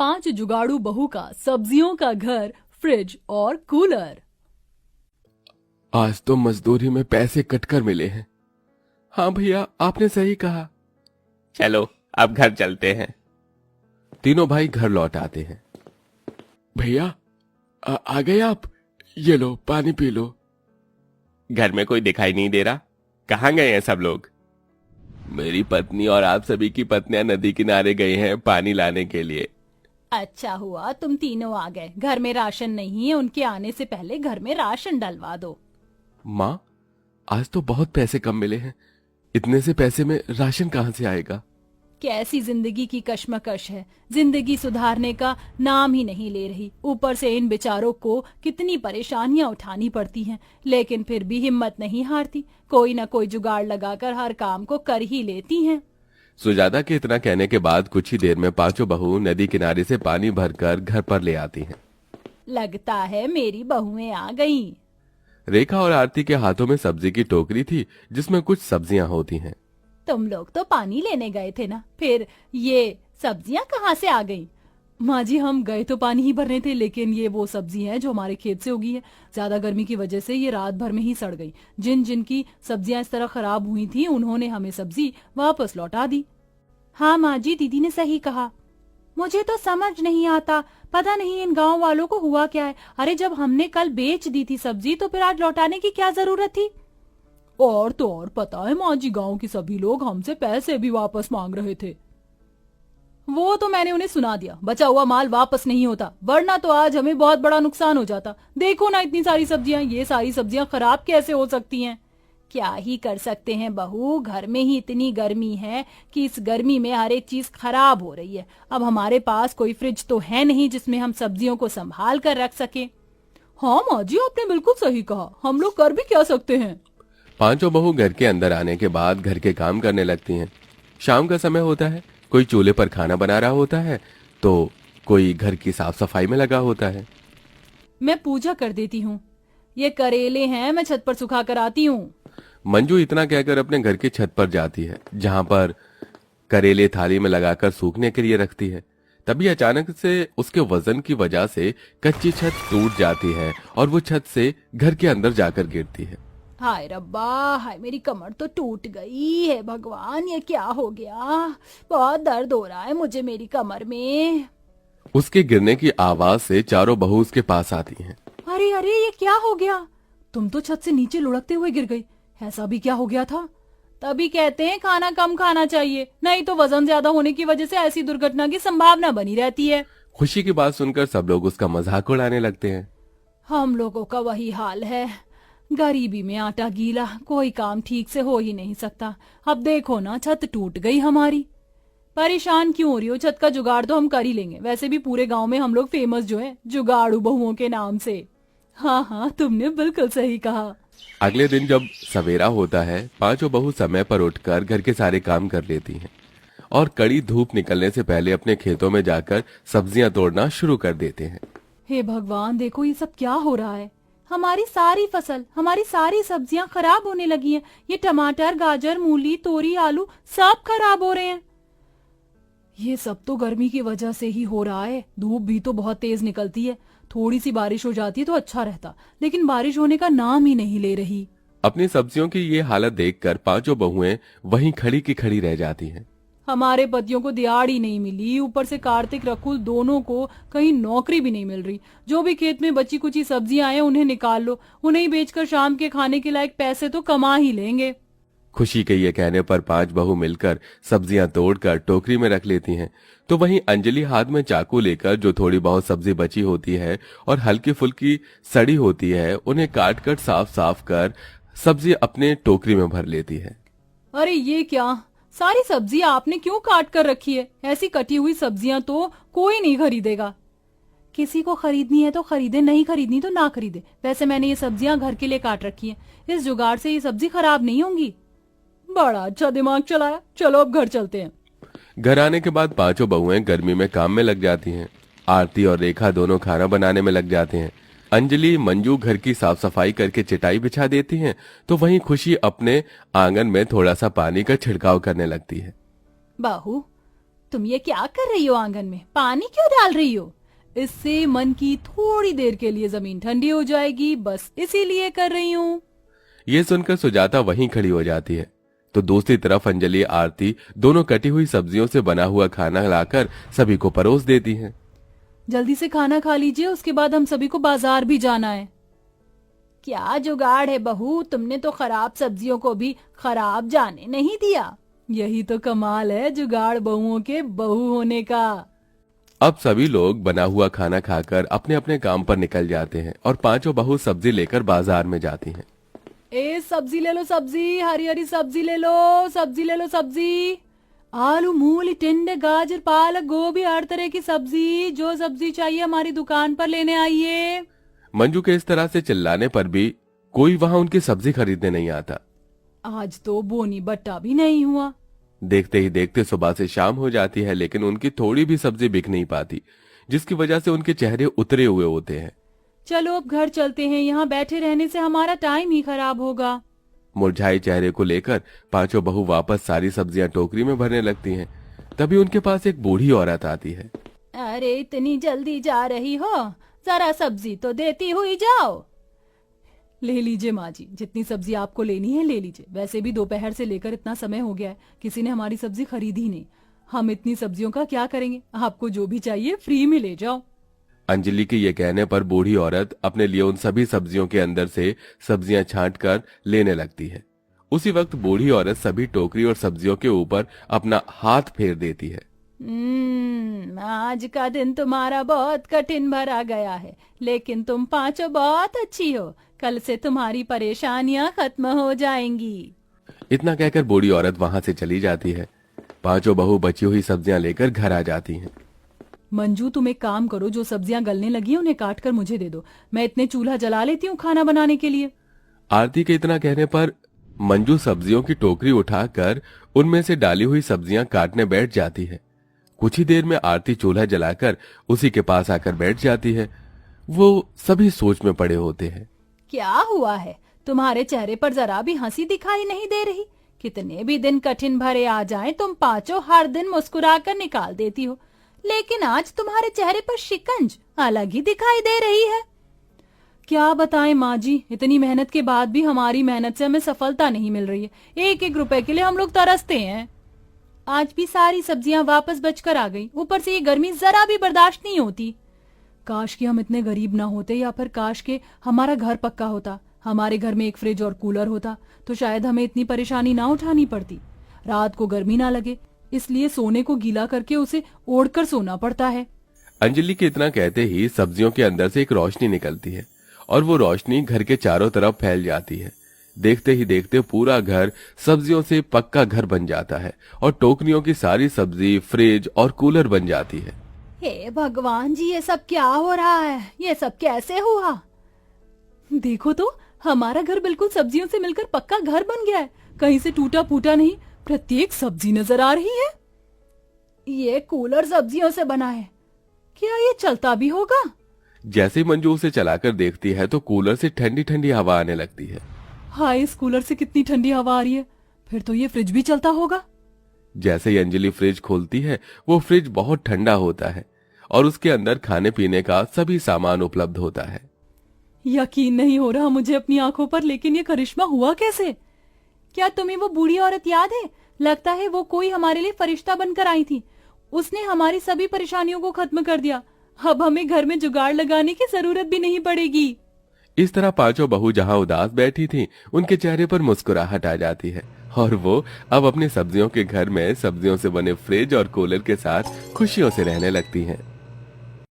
5 जुगाड़ू बहू का सब्जियों का घर, फ्रिज और कूलर। आज तो मजदूरी में पैसे कटकर मिले हैं। हाँ भैया, आपने सही कहा। चलो अब घर चलते हैं। तीनों भाई घर लौट आते हैं। भैया आ गए आप? ये लो पानी पी लो। घर में कोई दिखाई नहीं दे रहा, कहाँ गए हैं सब लोग? मेरी पत्नी और आप सभी की पत्नियां नदी किनारे गई हैं पानी लाने के लिए। अच्छा हुआ तुम तीनों आ गए। घर में राशन नहीं है, उनके आने से पहले घर में राशन डलवा दो। माँ, आज तो बहुत पैसे कम मिले हैं। इतने से पैसे में राशन कहाँ से आएगा? कैसी जिंदगी की कश्मकश है। जिंदगी सुधारने का नाम ही नहीं ले रही। ऊपर से इन बेचारों को कितनी परेशानियां उठानी पड़ती हैं, लेकिन फिर भी हिम्मत नहीं हारती। कोई न कोई जुगाड़ लगाकर हर काम को कर ही लेती हैं। सुजाता के इतना कहने के बाद कुछ ही देर में पांचों बहू नदी किनारे से पानी भरकर घर पर ले आती हैं। लगता है मेरी बहुएं आ गईं। रेखा और आरती के हाथों में सब्जी की टोकरी थी जिसमें कुछ सब्जियां होती हैं। तुम लोग तो पानी लेने गए थे ना, फिर ये सब्जियां कहाँ से आ गईं? माँ जी, हम गए तो पानी ही भरने थे, लेकिन ये वो सब्जी है जो हमारे खेत से उगी है। ज्यादा गर्मी की वजह से ये रात भर में ही सड़ गई। जिन जिन की सब्जियां इस तरह खराब हुई थी उन्होंने हमें सब्जी वापस लौटा दी। हाँ माँ जी, दीदी ने सही कहा। मुझे तो समझ नहीं आता, पता नहीं इन गांव वालों को हुआ क्या है। अरे जब हमने कल बेच दी थी सब्जी तो फिर आज लौटाने की क्या जरूरत थी? और तो और पता है माँ जी, गांव के सभी लोग हमसे पैसे भी वापस मांग रहे थे। वो तो मैंने उन्हें सुना दिया, बचा हुआ माल वापस नहीं होता, वरना तो आज हमें बहुत बड़ा नुकसान हो जाता। देखो ना इतनी सारी सब्जियां, ये सारी सब्जियां खराब कैसे हो सकती हैं? क्या ही कर सकते हैं बहू, घर में ही इतनी गर्मी है कि इस गर्मी में हर एक चीज खराब हो रही है। अब हमारे पास कोई फ्रिज तो है नहीं जिसमें हम सब्जियों को संभाल कर रख सके। हाँ माँ जी, आपने बिल्कुल सही कहा, हम लोग कर भी क्या सकते हैं। पांचों बहू घर के अंदर आने के बाद घर के काम करने लगती हैं। शाम का समय होता है, कोई चूल्हे पर खाना बना रहा होता है तो कोई घर की साफ सफाई में लगा होता है। मैं पूजा कर देती हूँ। ये करेले हैं, मैं छत पर सुखा कर आती हूँ। मंजू इतना कहकर अपने घर की छत पर जाती है, जहां पर करेले थाली में लगाकर सूखने के लिए रखती है। तभी अचानक से उसके वजन की वजह से कच्ची छत टूट जाती है और वो छत से घर के अंदर जाकर गिरती है। हाय रब्बा, हाय मेरी कमर तो टूट गई है। भगवान, ये क्या हो गया? बहुत दर्द हो रहा है मुझे मेरी कमर में। उसके गिरने की आवाज से चारों बहू उसके पास आती हैं। अरे अरे, ये क्या हो गया? तुम तो छत से नीचे लुढ़कते हुए गिर गई। ऐसा भी क्या हो गया था? तभी कहते हैं खाना कम खाना चाहिए, नहीं तो वजन ज्यादा होने की वजह से ऐसी दुर्घटना की संभावना बनी रहती है। खुशी की बात सुनकर सब लोग उसका मजाक उड़ाने लगते हैं। हम लोगों का वही हाल है, गरीबी में आटा गीला, कोई काम ठीक से हो ही नहीं सकता। अब देखो ना, छत टूट गई हमारी। परेशान क्यों हो रही हो? छत का जुगाड़ तो हम कर ही लेंगे। वैसे भी पूरे गांव में हम लोग फेमस जो है जुगाड़ू बहुओं के नाम से। हाँ हाँ, तुमने बिल्कुल सही कहा। अगले दिन जब सवेरा होता है, पांचों बहू समय पर उठकर घर के सारे काम कर लेती हैं और कड़ी धूप निकलने से पहले अपने खेतों में जाकर सब्जियां तोड़ना शुरू कर देते हैं। हे भगवान, देखो ये सब क्या हो रहा है। हमारी सारी फसल, हमारी सारी सब्जियां खराब होने लगी हैं। ये टमाटर, गाजर, मूली, तोरी, आलू सब खराब हो रहे हैं। ये सब तो गर्मी की वजह से ही हो रहा है। धूप भी तो बहुत तेज निकलती है। थोड़ी सी बारिश हो जाती तो अच्छा रहता, लेकिन बारिश होने का नाम ही नहीं ले रही। अपनी सब्जियों की ये हालत देखकर पांचों बहुएं वहीं खड़ी की खड़ी रह जाती हैं। हमारे पतियों को दिहाड़ी नहीं मिली, ऊपर से कार्तिक रकुल दोनों को कहीं नौकरी भी नहीं मिल रही। जो भी खेत में बची कुची सब्जियां हैं उन्हें निकाल लो, उन्हें बेचकर शाम के खाने के लायक पैसे तो कमा ही लेंगे। खुशी के ये कहने पर पांच बहू मिलकर सब्जियां तोड़कर टोकरी में रख लेती हैं। तो वहीं अंजलि हाथ में चाकू लेकर जो थोड़ी बहुत सब्जी बची होती है और हल्की फुल्की सड़ी होती है, उन्हें काट कर साफ साफ कर सब्जी अपने टोकरी में भर लेती है। अरे ये क्या, सारी सब्जियां आपने क्यों काट कर रखी है? ऐसी कटी हुई सब्जियां तो कोई नहीं खरीदेगा। किसी को खरीदनी है तो खरीदे, नहीं खरीदनी तो ना खरीदे। वैसे मैंने ये सब्जियां घर के लिए काट रखी है, इस जुगाड़ से ये सब्जी खराब नहीं होंगी। बड़ा अच्छा दिमाग चलाया। चलो अब घर चलते हैं। घर आने के बाद पांचों बहुएं गर्मी में काम में लग जाती हैं। आरती और रेखा दोनों खाना बनाने में लग जाते हैं। अंजलि मंजू घर की साफ सफाई करके चटाई बिछा देती हैं, तो वहीं खुशी अपने आंगन में थोड़ा सा पानी का छिड़काव करने लगती है। बाहू, तुम ये क्या कर रही हो आंगन में? पानी क्यों डाल रही हो? इससे मन की थोड़ी देर के लिए जमीन ठंडी हो जाएगी, बस इसीलिए कर रही हूँ। ये सुनकर सुजाता वहीं खड़ी हो जाती है। तो दूसरी तरफ अंजलि आरती दोनों कटी हुई सब्जियों से बना हुआ खाना लाकर सभी को परोस देती हैं। जल्दी से खाना खा लीजिए, उसके बाद हम सभी को बाजार भी जाना है। क्या जुगाड़ है बहू, तुमने तो खराब सब्जियों को भी खराब जाने नहीं दिया। यही तो कमाल है जुगाड़ बहुओं के बहू होने का। अब सभी लोग बना हुआ खाना खाकर अपने अपने काम पर निकल जाते हैं और पांचों बहू सब्जी लेकर बाजार में जाती हैं। सब्जी ले लो, सब्जी, हरी हरी सब्जी ले लो, सब्जी ले लो, सब्जी, आलू, मूली, टिंडे, गाजर, पालक, गोभी, हर तरह की सब्जी, जो सब्जी चाहिए हमारी दुकान पर लेने आइए। मंजू के इस तरह से चिल्लाने पर भी कोई वहां उनकी सब्जी खरीदने नहीं आता। आज तो बोनी बट्टा भी नहीं हुआ। देखते ही देखते सुबह से शाम हो जाती है, लेकिन उनकी थोड़ी भी सब्जी बिक नहीं पाती, जिसकी वजह से उनके चेहरे उतरे हुए होते हैं। चलो अब घर चलते हैं, यहाँ बैठे रहने से हमारा टाइम ही खराब होगा। मुरझाए चेहरे को लेकर पांचों बहू वापस सारी सब्जियां टोकरी में भरने लगती हैं। तभी उनके पास एक बूढ़ी औरत आती है। अरे इतनी जल्दी जा रही हो, जरा सब्जी तो देती हुई जाओ। ले लीजिए माँ जी, जितनी सब्जी आपको लेनी है ले लीजिए। वैसे भी दोपहर से लेकर इतना समय हो गया है, किसी ने हमारी सब्जी खरीदी नहीं। हम इतनी सब्जियों का क्या करेंगे? आपको जो भी चाहिए फ्री में ले जाओ। अंजलि के ये कहने पर बूढ़ी औरत अपने लिए उन सभी सब्जियों के अंदर से सब्जियां छांट कर लेने लगती है। उसी वक्त बूढ़ी औरत सभी टोकरी और सब्जियों के ऊपर अपना हाथ फेर देती है। आज का दिन तुम्हारा बहुत कठिन भरा गया है, लेकिन तुम पांचों बहुत अच्छी हो। कल से तुम्हारी परेशानियां खत्म हो जाएंगी। इतना कहकर बूढ़ी औरत वहां से चली जाती है। पांचों बहू बची हुई सब्जियां लेकर घर आ जाती हैं। मंजू तुम एक काम करो, जो सब्जियां गलने लगी हैं उन्हें काट कर मुझे दे दो, मैं इतने चूल्हा जला लेती हूँ खाना बनाने के लिए। आरती के इतना कहने पर मंजू सब्जियों की टोकरी उठाकर उनमें से डाली हुई सब्जियां काटने बैठ जाती है। कुछ ही देर में आरती चूल्हा जलाकर उसी के पास आकर बैठ जाती है। वो सभी सोच में पड़े होते हैं। क्या हुआ है? तुम्हारे चेहरे पर जरा भी हंसी दिखाई नहीं दे रही। कितने भी दिन कठिन भरे आ जाएं, तुम पांचों हर दिन मुस्कुराकर निकाल देती हो, लेकिन आज तुम्हारे चेहरे पर शिकंज अलग ही दिखाई दे रही है। क्या बताएं माँ जी, इतनी मेहनत के बाद भी हमारी मेहनत से हमें सफलता नहीं मिल रही है। एक एक रुपए के लिए हम लोग तरसते हैं। आज भी सारी सब्जियां वापस बचकर आ गई, ऊपर से ये गर्मी जरा भी बर्दाश्त नहीं होती। काश कि हम इतने गरीब ना होते, या फिर काश के हमारा घर पक्का होता, हमारे घर में एक फ्रिज और कूलर होता, तो शायद हमें इतनी परेशानी ना उठानी पड़ती। रात को गर्मी ना लगे, इसलिए सोने को गीला करके उसे ओढ़कर सोना पड़ता है। अंजलि के इतना कहते ही सब्जियों के अंदर से एक रोशनी निकलती है और वो रोशनी घर के चारों तरफ फैल जाती है। देखते ही देखते पूरा घर सब्जियों से पक्का घर बन जाता है और टोकरियों की सारी सब्जी फ्रिज और कूलर बन जाती है। हे भगवान जी, ये सब क्या हो रहा है? ये सब कैसे हुआ? देखो तो, हमारा घर बिल्कुल सब्जियों से मिलकर पक्का घर बन गया है। कहीं से टूटा फूटा नहीं, प्रत्येक सब्जी नजर आ रही है। ये कूलर सब्जियों से बना है, क्या ये चलता भी होगा? जैसे ही मंजू उसे चलाकर देखती है तो कूलर से ठंडी ठंडी हवा आने लगती है। हाय, इस कूलर से कितनी ठंडी हवा आ रही है। फिर तो ये फ्रिज भी चलता होगा। जैसे ही अंजलि फ्रिज खोलती है, वो फ्रिज बहुत ठंडा होता है और उसके अंदर खाने पीने का सभी सामान उपलब्ध होता है। यकीन नहीं हो रहा मुझे अपनी आंखों पर, लेकिन ये करिश्मा हुआ कैसे? क्या तुम्हें वो बूढ़ी औरत याद है? लगता है वो कोई हमारे लिए फरिश्ता बनकर आई थी। उसने हमारी सभी परेशानियों को खत्म कर दिया। अब हमें घर में जुगाड़ लगाने की जरूरत भी नहीं पड़ेगी। इस तरह पांचों बहू जहां उदास बैठी थीं, उनके चेहरे पर मुस्कुराहट आ जाती है और वो अब अपनी सब्जियों के घर में सब्जियों से बने फ्रिज और कूलर के साथ खुशियों से रहने लगती हैं।